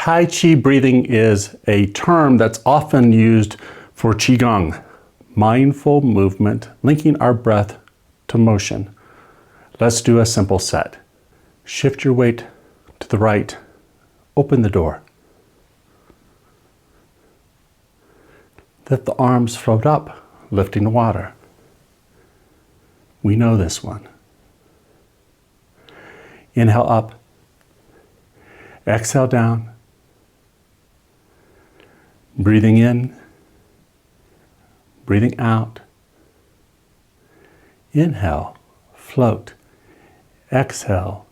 Tai Chi breathing is a term that's often used for Qigong, mindful movement, linking our breath to motion. Let's do a simple set. Shift your weight to the right. Open the door. Let the arms float up, lifting the water. We know this one. Inhale up. Exhale down. Breathing in. Breathing out. Inhale, float. Exhale,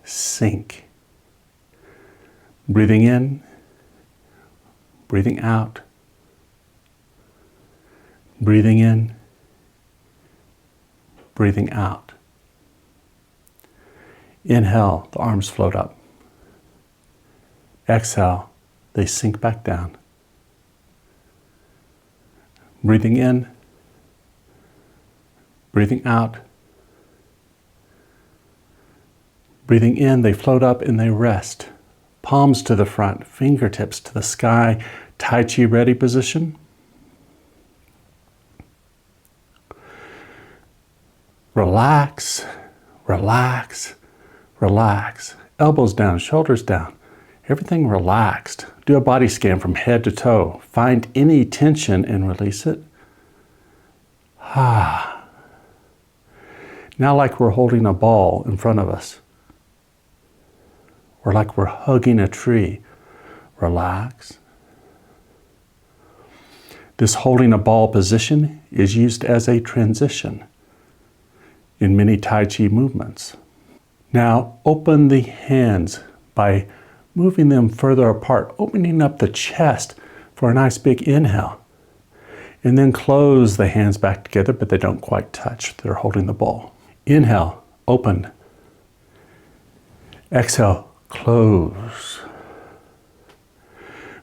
sink. Breathing in. Breathing out. Breathing in. Breathing out. Inhale, the arms float up. Exhale, they sink back down. Breathing in, breathing out. Breathing in, they float up and they rest. Palms to the front, fingertips to the sky. Tai Chi ready position. Relax, relax, relax. Elbows down, shoulders down. Everything relaxed. Do a body scan from head to toe. Find any tension and release it. Now like we're holding a ball in front of us. Or like we're hugging a tree. Relax. This holding a ball position is used as a transition in many Tai Chi movements. Now open the hands by moving them further apart, opening up the chest for a nice big inhale. And then close the hands back together, but they don't quite touch. They're holding the ball. Inhale, open. Exhale, close.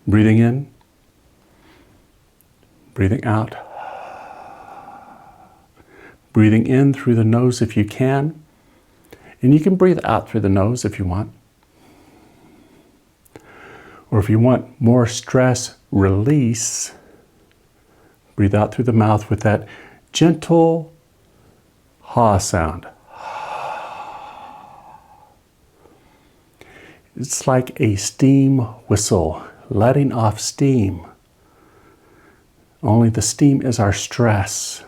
Breathing in, breathing out. Breathing in through the nose if you can. And you can breathe out through the nose if you want. Or if you want more stress release, breathe out through the mouth with that gentle ha sound. It's like a steam whistle, letting off steam. Only the steam is our stress.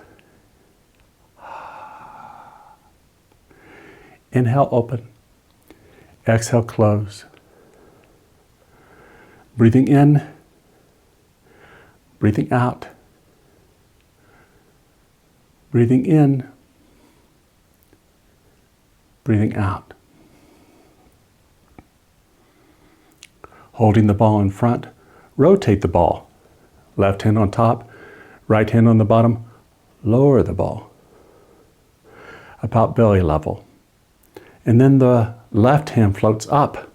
Inhale, open. Exhale, close. Breathing in, breathing out. Breathing in, breathing out. Holding the ball in front, rotate the ball. Left hand on top, right hand on the bottom, lower the ball. About belly level. And then the left hand floats up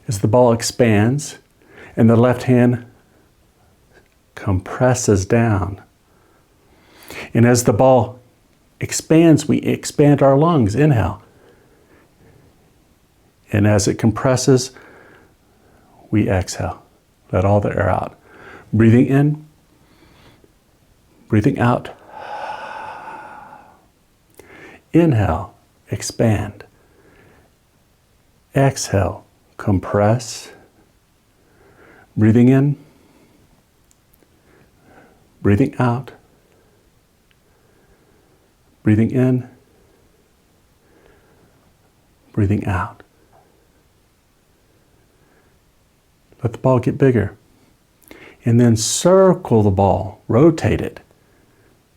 as the ball expands and the left hand compresses down. And as the ball expands, we expand our lungs. Inhale. And as it compresses, we exhale. Let all the air out. Breathing in, breathing out. Inhale, expand. Exhale, compress. Breathing in, breathing out. Breathing in, breathing out. Let the ball get bigger. And then circle the ball, rotate it.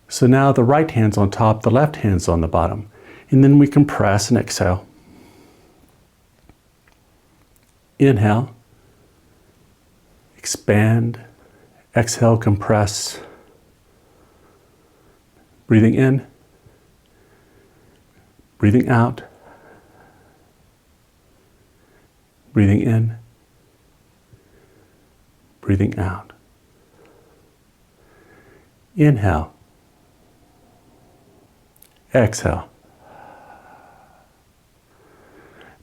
So now the right hand's on top, the left hand's on the bottom. And then we compress and exhale. Inhale, expand, exhale, compress. Breathing in, breathing out, breathing in, breathing out. Inhale, exhale.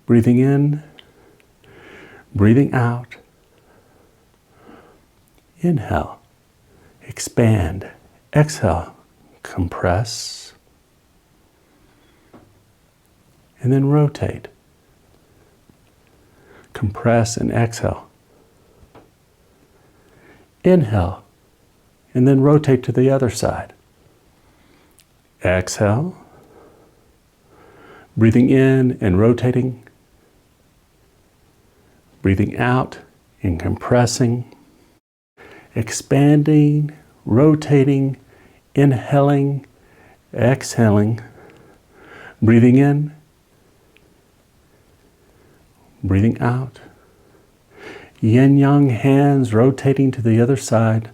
Breathing in, breathing out, Inhale, expand. Exhale, compress. And then rotate. Compress and exhale. Inhale, and then rotate to the other side. Exhale, breathing in and rotating. Breathing out and compressing. Expanding, rotating, inhaling, exhaling. Breathing in, breathing out. Yin-yang hands rotating to the other side.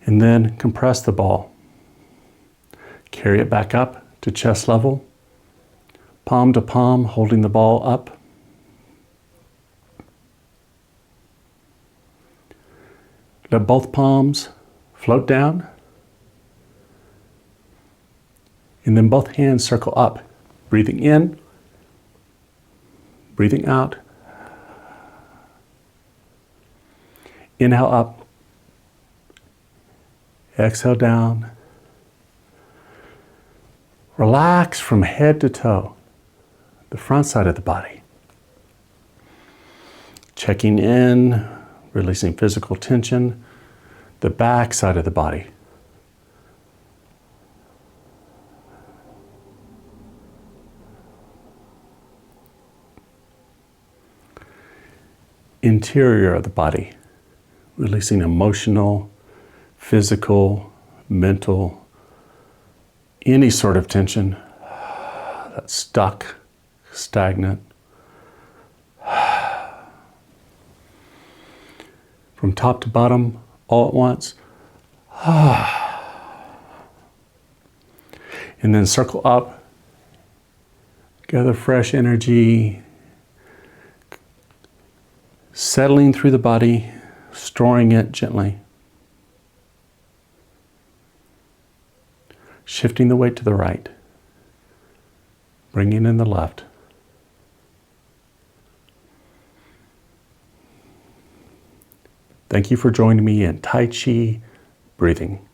And then compress the ball. Carry it back up to chest level. Palm to palm, holding the ball up. Let both palms float down. And then both hands circle up. Breathing in, breathing out. Inhale up. Exhale down. Relax from head to toe, the front side of the body. Checking in, releasing physical tension, the back side of the body. Interior of the body, releasing emotional, physical, mental, any sort of tension that's stuck, stagnant. From top to bottom, all at once. And then circle up, gather fresh energy, settling through the body, storing it gently. Shifting the weight to the right, bringing in the left. Thank you for joining me in Tai Chi breathing.